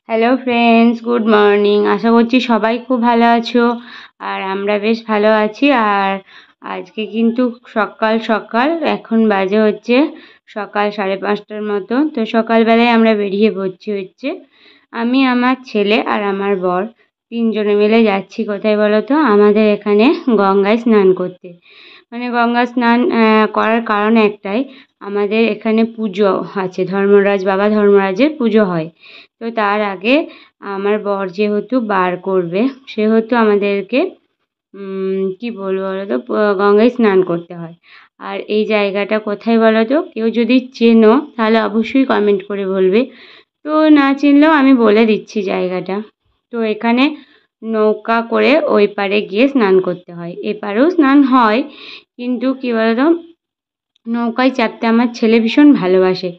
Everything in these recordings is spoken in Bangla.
Hello friends, good morning. আশা করছি সবাই খুব ভালো আছো। আর আমরা বেশ ভালো আছি। আর আজকে কিন্তু সকাল সকাল এখন বাজে হচ্ছে সকাল 5:30টার মতো। তো সকালবেলায় আমরা বেরিয়ে পড়ছি আমি, আমার ছেলে আর আমার বর তিনজনে মিলে যাচ্ছি কোথায় বলো তো? আমাদের এখানে গঙ্গায় স্নান করতে। মানে গঙ্গা স্নান করার কারণ একটাই, আমাদের এখানে পুজো আছে, বাবা ধর্মরাজের পুজো হয়। তো তার আগে আমার বর যেহেতু বার করবে, সেহেতু আমাদেরকে কি বলবো বলো তো, গঙ্গায় স্নান করতে হয়। আর এই জায়গাটা কোথায় বলো তো? কেউ যদি চেনো তাহলে অবশ্যই কমেন্ট করে বলবে। তো না চিনলেও আমি বলে দিচ্ছি জায়গাটা। তো এখানে নৌকা করে ওই পারে গিয়ে স্নান করতে হয়, এপারেও স্নান হয়, কিন্তু কি বলতো, নৌকায় চাপতে আমার ছেলে ভীষণ ভালোবাসে।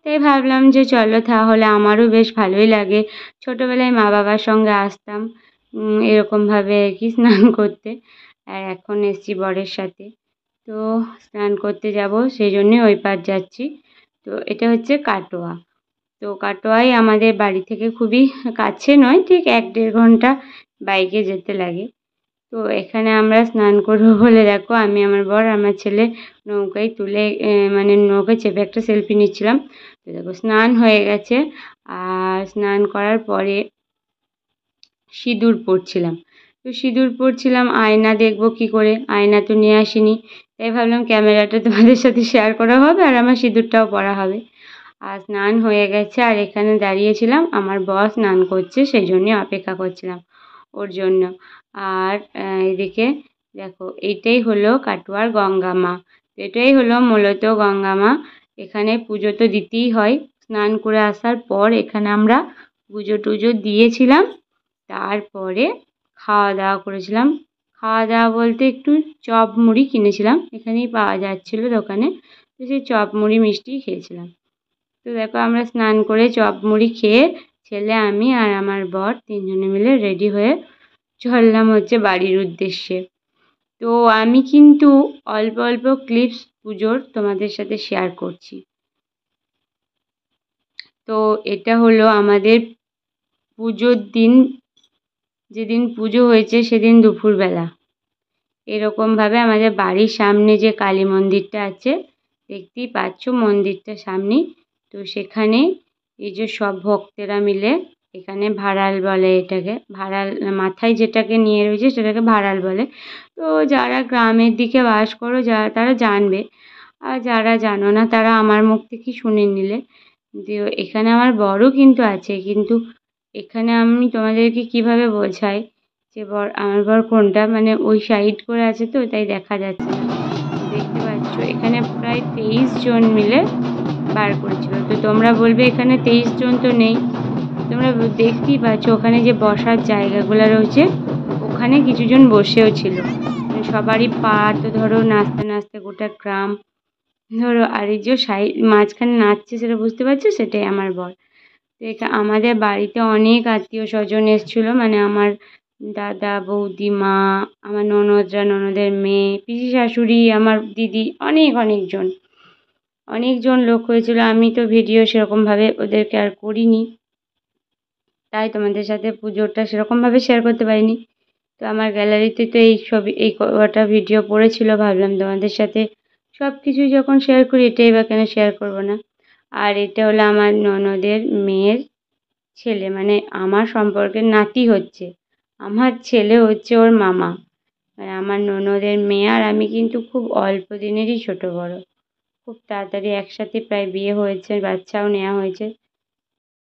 তাই ভাবলাম যে চলো তাহলে, আমারও বেশ ভালোই লাগে। ছোটোবেলায় মা বাবার সঙ্গে আসতাম এরকমভাবে আর কি স্নান করতে। আর এখন এসছি বরের সাথে। তো স্নান করতে যাব, সেই জন্যে ওই পার যাচ্ছি। তো এটা হচ্ছে কাটোয়া। তো কাটোয়ায় আমাদের বাড়ি থেকে খুবই কাছে নয়, ঠিক 1-1.5 ঘন্টা বাইকে যেতে লাগে। তো এখানে আমরা স্নান করবো বলে দেখো, আমি, আমার বর, আমার ছেলে নৌকায় মানে নৌকায় চেপে একটা সেলফি নিচ্ছিলাম। তো দেখো স্নান হয়ে গেছে। আর স্নান করার পরে সিঁদুর পরছিলাম। তো সিঁদুর পরছিলাম, আয়না দেখবো কি করে, আয়না তো নিয়ে আসিনি। তাই ভাবলাম ক্যামেরাটা তোমাদের সাথে শেয়ার করা হবে আর আমার সিঁদুরটাও পরা হবে। আর স্নান হয়ে গেছে, আর এখানে দাঁড়িয়েছিলাম, আমার বর স্নান করছে, সেই জন্যে অপেক্ষা করছিলাম ওর জন্য। আর এদিকে দেখো, এইটাই হলো কাটোয়ার গঙ্গা মা। এটাই হলো মূলত গঙ্গা মা। এখানে পুজো তো দিতেই হয়। স্নান করে আসার পর এখানে আমরা পুজো টুজো দিয়েছিলাম। তারপরে খাওয়া দাওয়া করেছিলাম। খাওয়া দাওয়া বলতে একটু চপ মুড়ি কিনেছিলাম, এখানেই পাওয়া যাচ্ছিলো দোকানে। তো সেই চপ মুড়ি মিষ্টি খেয়েছিলাম। তো দেখো আমরা স্নান করে চপ মুড়ি খেয়ে, ছেলে, আমি আর আমার বর তিনজনে মিলে রেডি হয়ে চললাম হচ্ছে বাড়ির উদ্দেশ্যে। তো আমি কিন্তু অল্প অল্প ক্লিপস পুজোর তোমাদের সাথে শেয়ার করছি। তো এটা হলো আমাদের পুজোর দিন, যেদিন পুজো হয়েছে সেদিন দুপুরবেলা। এরকমভাবে আমাদের বাড়ির সামনে যে কালী মন্দিরটা আছে, দেখতেই পাচ্ছ মন্দিরটার সামনেই। তো সেখানে এই যে সব ভক্তেরা মিলে, এখানে ভাড়াল বলে এটাকে, ভাড়াল মাথায় যেটাকে নিয়ে রয়েছে সেটাকে ভাড়াল বলে। তো যারা গ্রামের দিকে বাস করো, তারা জানবে। আর যারা জানো না তারা আমার মুখ থেকেই শুনে নিলে। যে এখানে আমার বরও কিন্তু আছে, কিন্তু এখানে আমি তোমাদেরকে কিভাবে বোঝাই যে আমার বর কোনটা, মানে ওই সাইড করে আছে তো তাই দেখা যাচ্ছে না। দেখতে পাচ্ছ এখানে প্রায় 23 জন মিলে বার করেছিল। তো তোমরা বলবে এখানে 23 জন তো নেই। তোমরা দেখতেই পাচ্ছ ওখানে যে বসার জায়গাগুলো রয়েছে, ওখানে কিছুজন বসেও ছিল। মানে সবারই পা তো ধরো নাচতে নাচতে গোটা গ্রাম ধরো। আর এই যে মাঝখানে নাচছে, সেটা বুঝতে পারছো, সেটাই আমার বর। তো আমাদের বাড়িতে অনেক আত্মীয় স্বজন এসেছিলো, মানে আমার দাদা, বৌদি, মা, আমার ননদরা, ননদের মেয়ে, পিসি শাশুড়ি, আমার দিদি, অনেকজন লোক হয়েছিল। আমি তো ভিডিও সেরকমভাবে ওদেরকে আর করিনি, তাই তোমাদের সাথে পুজোটা সেরকমভাবে শেয়ার করতে পারিনি। তো আমার গ্যালারিতে তো এই কটা ভিডিও পড়েছিল, ভাবলাম তোমাদের সাথে সব কিছুই যখন শেয়ার করি, এটাই বা কেন শেয়ার করবো না। আর এটা হলো আমার ননদের মেয়ের ছেলে, মানে আমার সম্পর্কের নাতি হচ্ছে। আমার ছেলে হচ্ছে ওর মামা। আর আমার ননদের মেয়ে আর আমি কিন্তু খুব অল্প দিনেরই ছোট বড়। খুব তাড়াতাড়ি একসাথে প্রায় বিয়ে হয়েছে, বাচ্চাও নেওয়া হয়েছে।